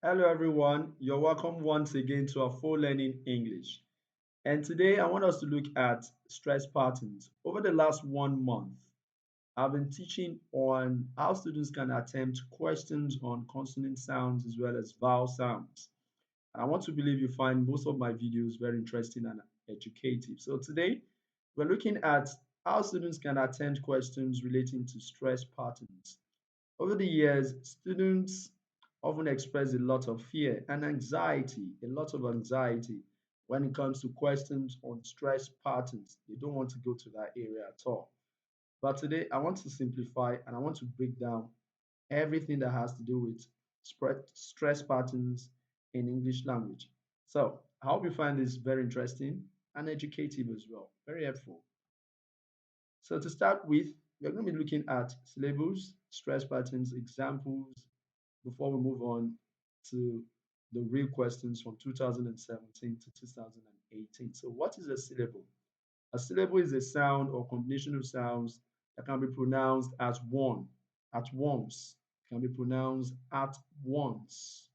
Hello everyone, you're welcome once again to our full learning English. And today I want us to look at stress patterns. Over the last 1 month, I've been teaching on how students can attempt questions on consonant sounds as well as vowel sounds. And I want to believe you find most of my videos very interesting and educative. So today we're looking at how students can attempt questions relating to stress patterns. Over the years, students often express a lot of fear and anxiety, a lot of anxiety when it comes to questions on stress patterns. They don't want to go to that area at all. But today, I want to simplify and I want to break down everything that has to do with stress patterns in English language. So, I hope you find this very interesting and educative as well, very helpful. So to start with, we're going to be looking at syllables, stress patterns, examples before we move on to the real questions from 2017 to 2018. So what is a syllable? A syllable is a sound or combination of sounds that can be pronounced as one, at once, can be pronounced at once.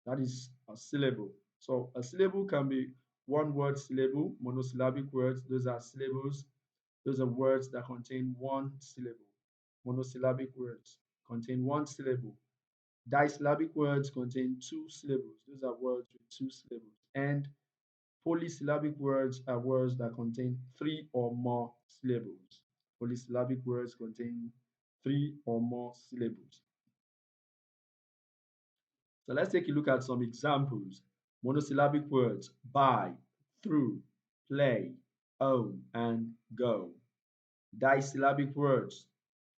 That is a syllable. So a syllable can be one word syllable, monosyllabic words, those are syllables. Those are words that contain one syllable. Monosyllabic words contain one syllable. Disyllabic words contain two syllables. Those are words with two syllables. And polysyllabic words are words that contain three or more syllables. Polysyllabic words contain three or more syllables. So let's take a look at some examples. Monosyllabic words by, through, play, own, and go. Disyllabic words,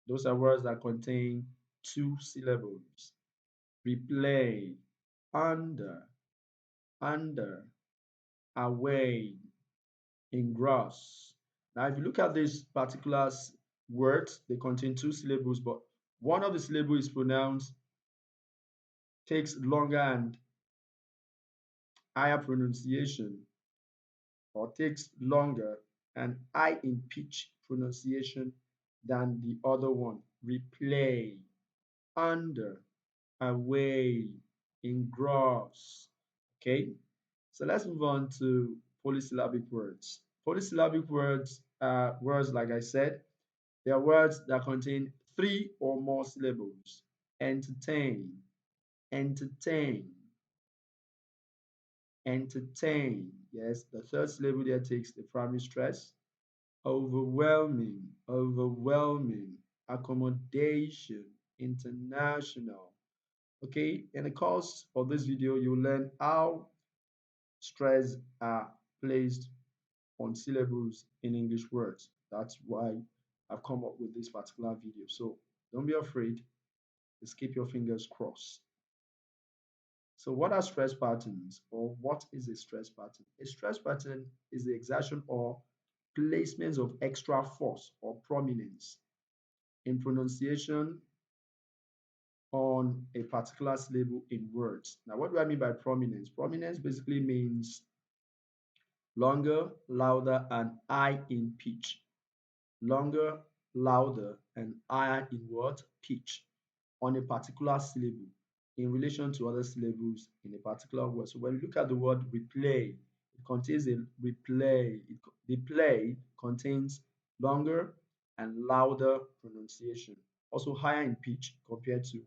those are words that contain two syllables. Replay, under, under, away, engross. Now, if you look at these particular words, they contain two syllables, but one of the syllables is pronounced, takes longer and higher pronunciation, or takes longer and high in pitch pronunciation than the other one. Replay, under, away, engross. Okay, so let's move on to polysyllabic words. Polysyllabic words are words, like I said, they are words that contain three or more syllables. Entertain, entertain, entertain. Yes, the third syllable there takes the primary stress. Overwhelming, overwhelming, accommodation, international. Okay, in the course of this video, you'll learn how stress are placed on syllables in English words. That's why I've come up with this particular video. So don't be afraid, just keep your fingers crossed. So what are stress patterns, or what is a stress pattern? A stress pattern is the exertion or placements of extra force or prominence in pronunciation on a particular syllable in words. Now, what do I mean by prominence? Prominence basically means longer, louder, and high in pitch. Longer, louder, and higher in what? Pitch on a particular syllable in relation to other syllables in a particular word. So when you look at the word replay, it contains a replay. The play contains longer and louder pronunciation, also higher in pitch compared to re.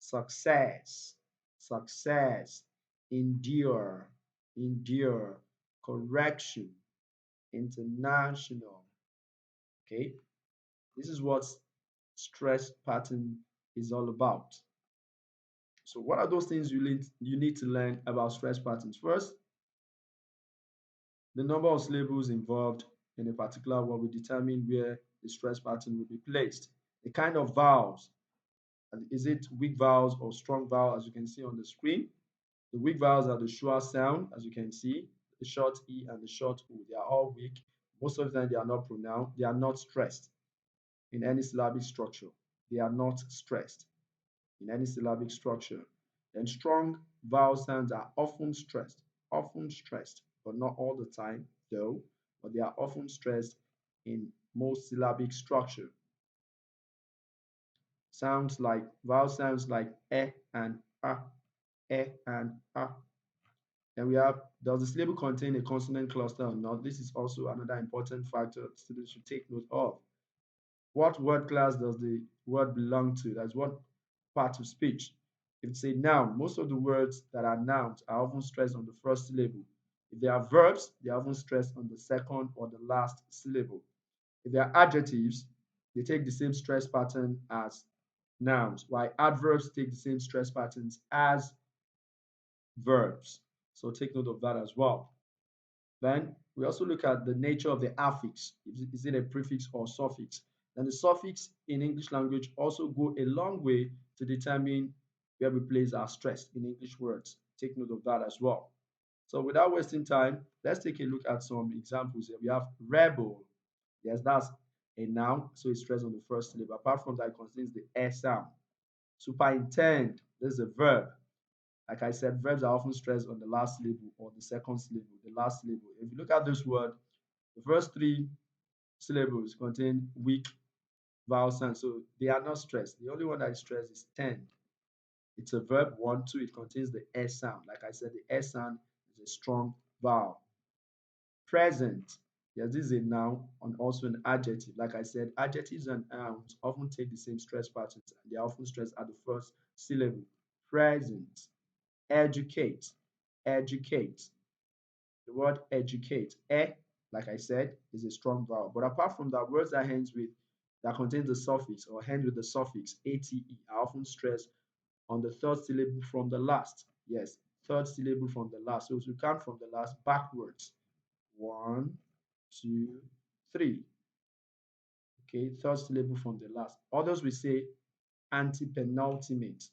Success, success, endure, endure, correction, international. Okay, this is what stress pattern is all about. So what are those things you need to learn about stress patterns? First, the number of syllables involved in a particular word will determine where the stress pattern will be placed. The kind of vowels, is it weak vowels or strong vowel, as you can see on the screen? The weak vowels are the schwa sound, as you can see, the short E and the short O. They are all weak. Most of the time they are not pronounced, they are not stressed in any syllabic structure. They are not stressed in any syllabic structure. Then strong vowel sounds are often stressed, but not all the time though, but they are often stressed in most syllabic structure. Sounds like vowel sounds like and a, e, and a. And we have, does the syllable contain a consonant cluster or not? This is also another important factor students should take note of. What word class does the word belong to? That's what part of speech. If it's a noun, most of the words that are nouns are often stressed on the first syllable. If they are verbs, they are often stressed on the second or the last syllable. If they are adjectives, they take the same stress pattern as nouns, while adverbs take the same stress patterns as verbs. So take note of that as well. Then we also look at the nature of the affix. Is it a prefix or suffix? Then the suffix in English language also go a long way to determine where we place our stress in English words. Take note of that as well. So without wasting time, let's take a look at some examples here. We have rebel. Yes, that's a noun, so it's stressed on the first syllable. Apart from that, it contains the S sound. Superintend, this is a verb. Like I said, verbs are often stressed on the last syllable or the second syllable, the last syllable. If you look at this word, the first three syllables contain weak vowel sounds, so they are not stressed. The only one that is stressed is tend. It's a verb, one, two, it contains the S sound. Like I said, the S sound is a strong vowel. Present, yes, this is a noun and also an adjective. Like I said, adjectives and nouns often take the same stress patterns and they are often stressed at the first syllable. Present. Educate, educate. The word educate, like I said, is a strong vowel. But apart from that, words that contain the suffix or end with the suffix ate are often stressed on the third syllable from the last. Yes, third syllable from the last. So we count from the last backwards. One, two, three. Okay, third syllable from the last. Others will say antipenultimate.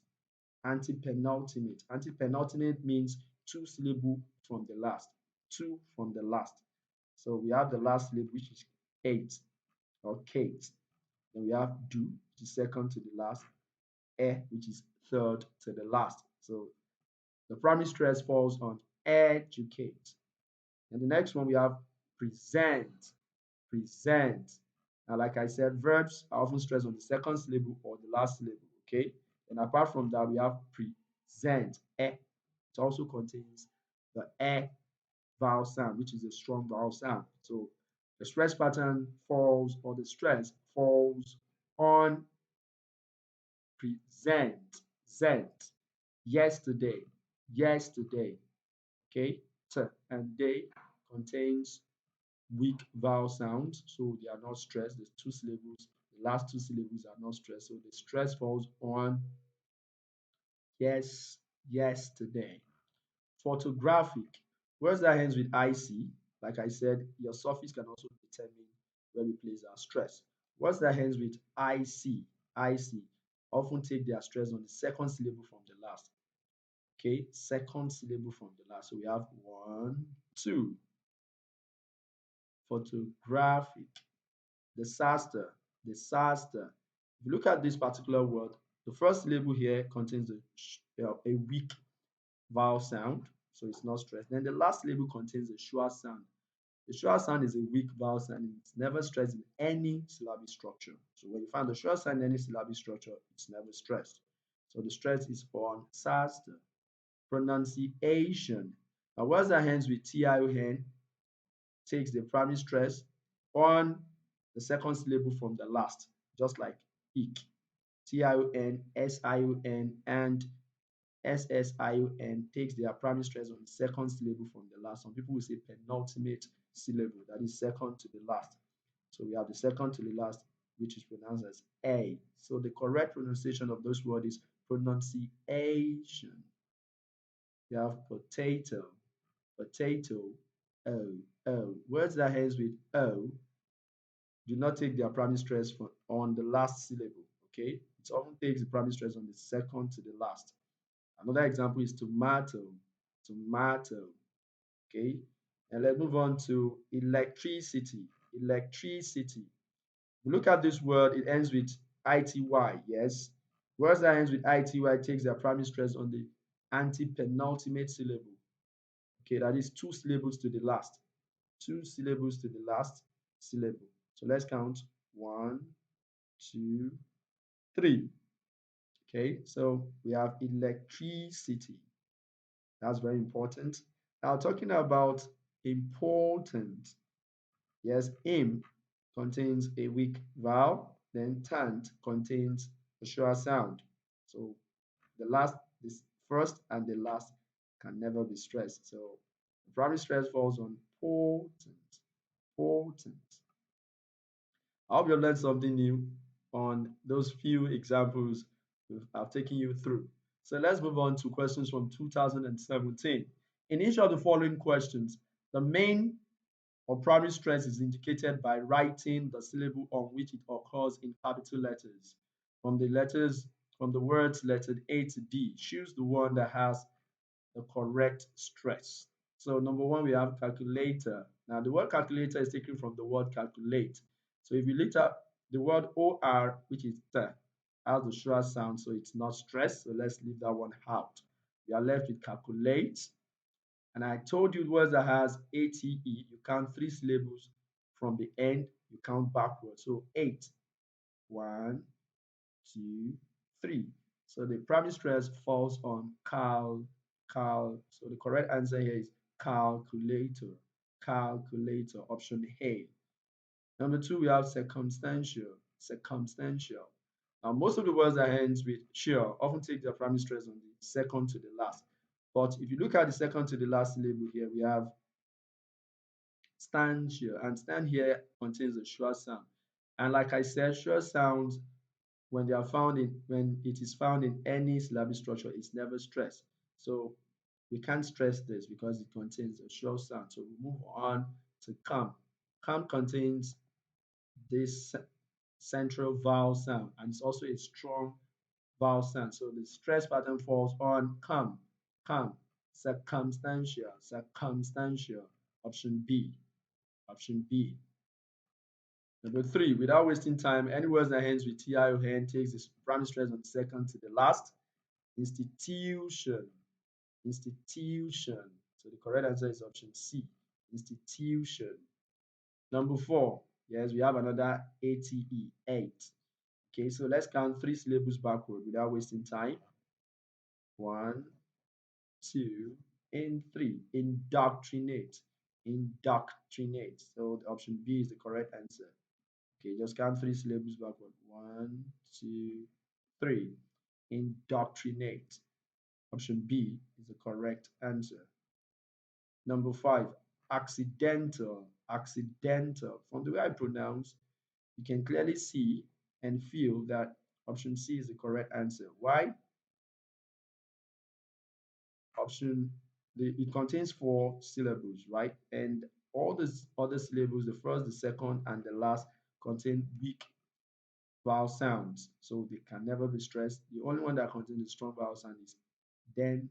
Antipenultimate. Antipenultimate means two syllable from the last. Two from the last. So we have the last syllable, which is eight or Kate. Then we have do, which is second to the last. Which is third to the last. So the primary stress falls on educate. And the next one we have present. Present. Now, like I said, verbs are often stressed on the second syllable or the last syllable. Okay. And apart from that, we have present. It also contains the vowel sound, which is a strong vowel sound. So the stress pattern falls, or the stress falls on present. Zent. Yesterday. Yesterday. Okay. T and day contains weak vowel sounds, so they are not stressed. The two syllables, the last two syllables are not stressed, so the stress falls on yes, yesterday. Photographic. Words that ends with IC, like I said, your suffix can also determine where we place our stress. Words that ends with IC, often take their stress on the second syllable from the last. Okay, second syllable from the last. So we have one, two. Photographic. Disaster, disaster. If you look at this particular word, the first syllable here contains a weak vowel sound, so it's not stressed. Then the last syllable contains a schwa sound. The schwa sound is a weak vowel sound and it's never stressed in any syllabic structure. So when you find the schwa sound in any syllabic structure, it's never stressed. So the stress is on disaster. Pronunciation. Now words that ends with tion takes the primary stress on the second syllable from the last, just like ik. Tion, sion, and ssion takes their primary stress on the second syllable from the last. Some people will say penultimate syllable, that is second to the last. So we have the second to the last, which is pronounced as a. So the correct pronunciation of those words is pronunciation. You have potato, potato, o. Words that ends with o do not take their primary stress on the last syllable. Okay, it often takes the primary stress on the second to the last. Another example is tomato, tomato. Okay, and let's move on to electricity, electricity. If you look at this word, it ends with ity. Yes, words that ends with ity takes their primary stress on the antepenultimate syllable. Okay, that is two syllables to the last. Two syllables to the last syllable. So let's count. One, two, three. Okay, so we have electricity. That's very important. Now, talking about important, yes, im contains a weak vowel, then tant contains a sure sound. So the last, this first and the last can never be stressed. So the primary stress falls on potent, potent. I hope you've learned something new on those few examples I've taken you through. So let's move on to questions from 2017. In each of the following questions, the main or primary stress is indicated by writing the syllable on which it occurs in capital letters. From the letters, from the words lettered A to D, choose the one that has the correct stress. So number one, we have calculator. Now the word calculator is taken from the word calculate. So if you look at the word OR, which is t, has the short sound, so it's not stressed. So let's leave that one out. We are left with calculate. And I told you words that has ATE, you count three syllables from the end, you count backwards. So eight, one, two, three. So the primary stress falls on cal. So the correct answer here is calculator, calculator, option A. Number two, we have circumstantial, circumstantial. Now, most of the words that ends with sure often take their primary stress on the second to the last. But if you look at the second to the last syllable here, we have stand here, and stand here contains a short sound. And like I said, short sounds when they are found in when it is found in any syllabic structure, it's never stressed. So we can't stress this because it contains a short sound. So we move on to come. Come contains this central vowel sound, and it's also a strong vowel sound. So the stress pattern falls on come, come, circumstantial, circumstantial. Option B, option B. Number three, without wasting time, any words that ends with TI or N takes the primary stress on the second to the last. Institution, institution. So the correct answer is option C, institution. Number four, yes, we have another ATE, eight. Okay, so let's count three syllables backward without wasting time. One, two, and three. Indoctrinate, indoctrinate. So the option B is the correct answer. Okay, just count three syllables backward. One, two, three. Indoctrinate. Option B is the correct answer. Number five, accidental. Accidental. From the way I pronounce, you can clearly see and feel that option C is the correct answer. Why? Option it contains four syllables, right? And all the other syllables, the first, the second, and the last, contain weak vowel sounds, so they can never be stressed. The only one that contains a strong vowel sound is then.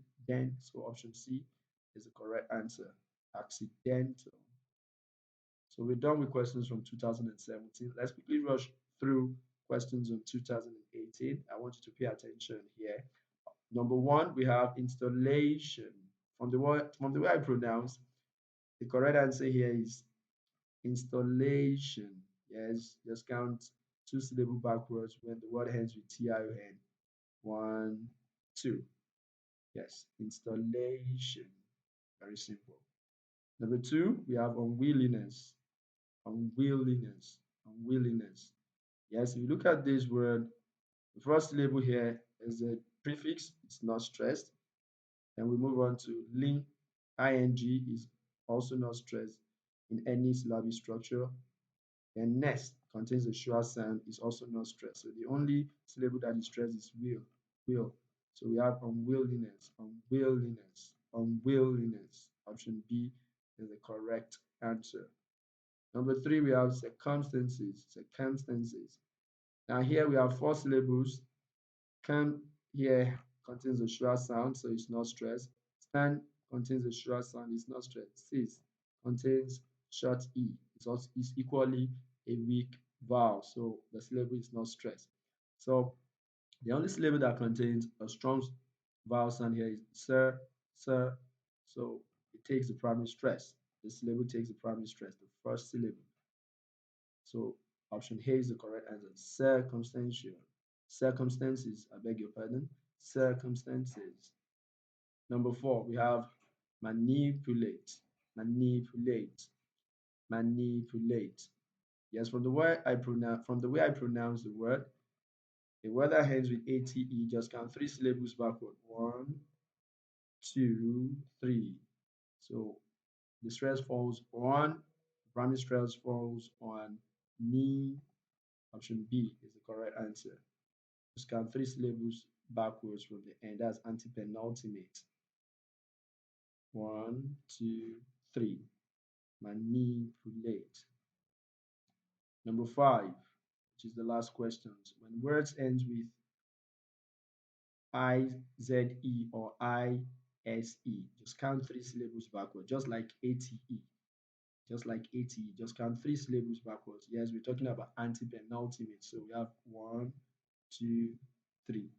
So option C is the correct answer. Accidental. So we're done with questions from 2017. Let's quickly rush through questions on 2018. I want you to pay attention here. Number one, we have installation. From the way I pronounce, the correct answer here is installation. Yes, just count two syllable backwards when the word ends with TION. One, two. Yes, installation. Very simple. Number two, we have unwillingness. Unwillingness. Unwillingness. Yes, if you look at this word, the first syllable here is a prefix, it's not stressed. And we move on to link. Ing is also not stressed in any syllabic structure. And nest contains a sure sound, is also not stressed. So the only syllable that is stressed is will, will. So we have unwillingness, unwillingness, unwillingness. Option B is the correct answer. Number three, we have circumstances, circumstances. Now here we have four syllables. Can here contains a sure sound, so it's not stressed. Stand contains a sure sound, it's not stressed. Sis contains short e, it's equally a weak vowel, so the syllable is not stressed. So the only syllable that contains a strong vowel sound here is sir, sir. So it takes the primary stress. The syllable takes the primary stress, the first syllable. So option A is the correct answer. Circumstantial. Circumstances, I beg your pardon. Circumstances. Number four, we have manipulate, manipulate, manipulate. Yes, from the way I pronounce the word, a word that ends with ate, just count three syllables backward. One, two, three. So the stress falls on, primary stress falls on knee. Option B is the correct answer. Just count three syllables backwards from the end. That's antipenultimate. One, two, three. Manipulate. Number five, which is the last questions. When words ends with IZE or ISE, just count three syllables backward, just like ATE. Just like ATE, just count three syllables backwards. Yes, we're talking about antipenultimate. So we have one, two, three.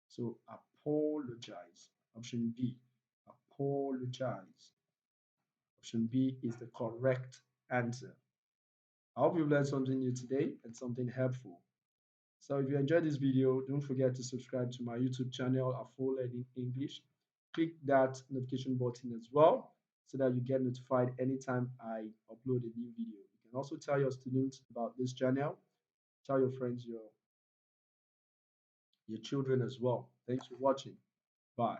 So apologize. Option B. Apologize. Option B is the correct answer. I hope you've learned something new today and something helpful. So if you enjoyed this video, don't forget to subscribe to my YouTube channel, A Full Learning English. Click that notification button as well so that you get notified anytime I upload a new video. You can also tell your students about this channel, tell your friends, your children as well. Thanks for watching. Bye.